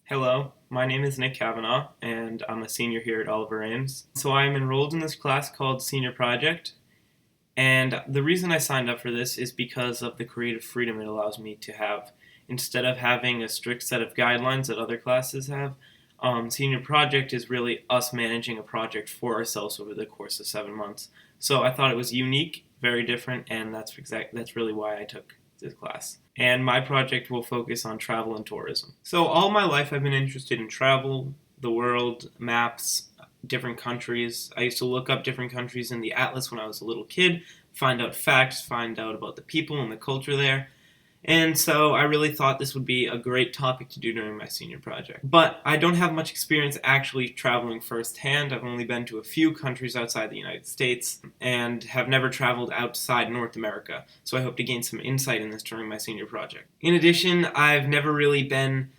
Hello, my name is Nick Kavanaugh, and I'm a senior here at Oliver Ames. So I'm enrolled in this class called Senior Project, and the reason I signed up for this is because of the creative freedom it allows me to have. Instead of having a strict set of guidelines that other classes have, Senior Project is really us managing a project for ourselves over the course of 7 months. So I thought it was unique, very different, and that's really why I took this class. And my project will focus on travel and tourism. So all my life I've been interested in travel, the world, maps, different countries. I used to look up different countries in the atlas when I was a little kid, find out facts, find out about the people and the culture there. And so I really thought this would be a great topic to do during my senior project. But I don't have much experience actually traveling firsthand. I've only been to a few countries outside the United States and have never traveled outside North America. So I hope to gain some insight in this during my senior project. In addition, I've never really been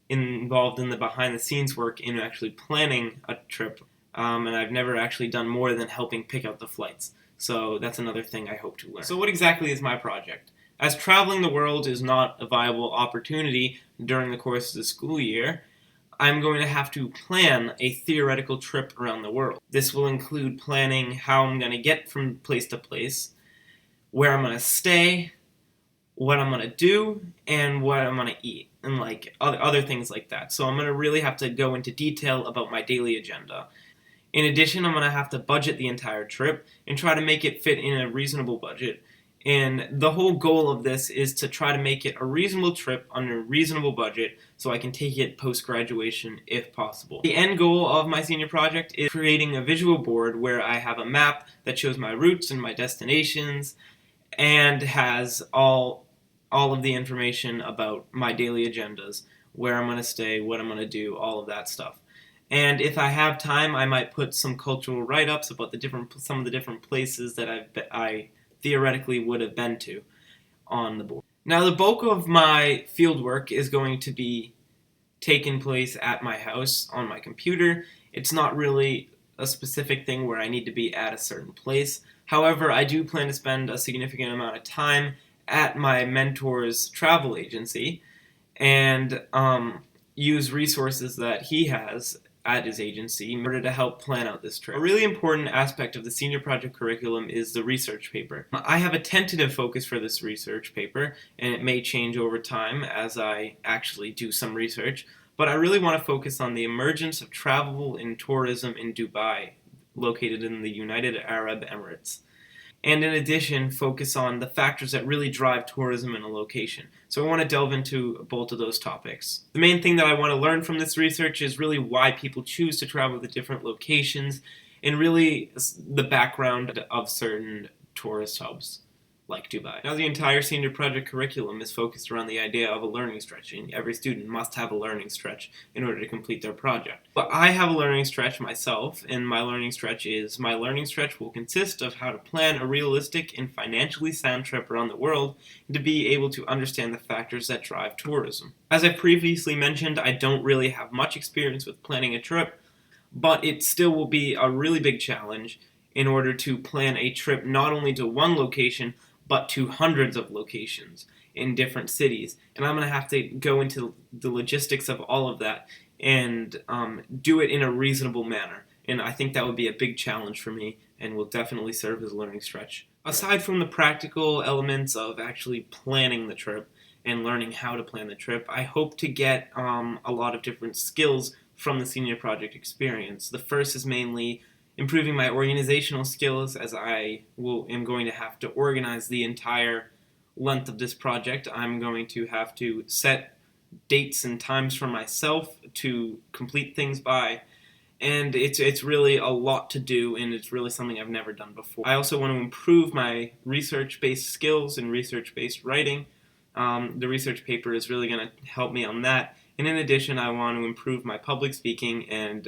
involved in the behind the scenes work in actually planning a trip, and I've never actually done more than helping pick out the flights. So that's another thing I hope to learn. So, what exactly is my project? As traveling the world is not a viable opportunity during the course of the school year, I'm going to have to plan a theoretical trip around the world. This will include planning how I'm going to get from place to place, where I'm going to stay, what I'm going to do, and what I'm going to eat, and like other things like that. So I'm going to really have to go into detail about my daily agenda. In addition, I'm going to have to budget the entire trip and try to make it fit in a reasonable budget. And the whole goal of this is to try to make it a reasonable trip under a reasonable budget so I can take it post graduation if possible. The end goal of my senior project is creating a visual board where I have a map that shows my routes and my destinations and has all of the information about my daily agendas, where I'm going to stay, what I'm going to do, all of that stuff. And if I have time, I might put some cultural write-ups about some of the different places that I theoretically would have been to on the board. Now, the bulk of my field work is going to be taking place at my house on my computer. It's not really a specific thing where I need to be at a certain place. However, I do plan to spend a significant amount of time at my mentor's travel agency and use resources that he has at his agency in order to help plan out this trip. A really important aspect of the senior project curriculum is the research paper. I have a tentative focus for this research paper, and it may change over time as I actually do some research, but I really want to focus on the emergence of travel and tourism in Dubai, located in the United Arab Emirates. And in addition, focus on the factors that really drive tourism in a location. So I want to delve into both of those topics. The main thing that I want to learn from this research is really why people choose to travel to different locations and really the background of certain tourist hubs like Dubai. Now, the entire senior project curriculum is focused around the idea of a learning stretch, and every student must have a learning stretch in order to complete their project. But I have a learning stretch myself, and my learning stretch will consist of how to plan a realistic and financially sound trip around the world and to be able to understand the factors that drive tourism. As I previously mentioned, I don't really have much experience with planning a trip, but it still will be a really big challenge in order to plan a trip not only to one location, but to hundreds of locations in different cities. And I'm going to have to go into the logistics of all of that and do it in a reasonable manner. And I think that would be a big challenge for me and will definitely serve as a learning stretch. Aside from the practical elements of actually planning the trip and learning how to plan the trip, I hope to get a lot of different skills from the senior project experience. The first is mainly improving my organizational skills, as am going to have to organize the entire length of this project. I'm going to have to set dates and times for myself to complete things by, and it's really a lot to do, and it's really something I've never done before. I also want to improve my research-based skills and research-based writing. The research paper is really going to help me on that, and in addition, I want to improve my public speaking and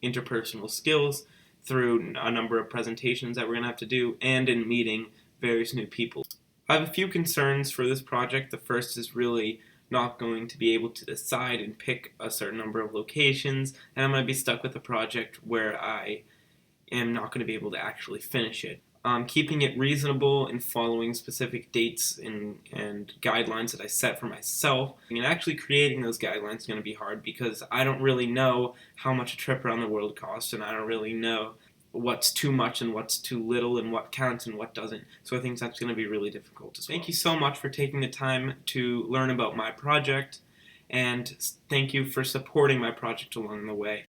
interpersonal skills through a number of presentations that we're going to have to do and in meeting various new people. I have a few concerns for this project. The first is really not going to be able to decide and pick a certain number of locations, and I'm going to be stuck with a project where I am not going to be able to actually finish it. keeping it reasonable and following specific dates and guidelines that I set for myself. And actually creating those guidelines is going to be hard because I don't really know how much a trip around the world costs, and I don't really know what's too much and what's too little and what counts and what doesn't. So I think that's going to be really difficult as well. Thank you so much for taking the time to learn about my project, and thank you for supporting my project along the way.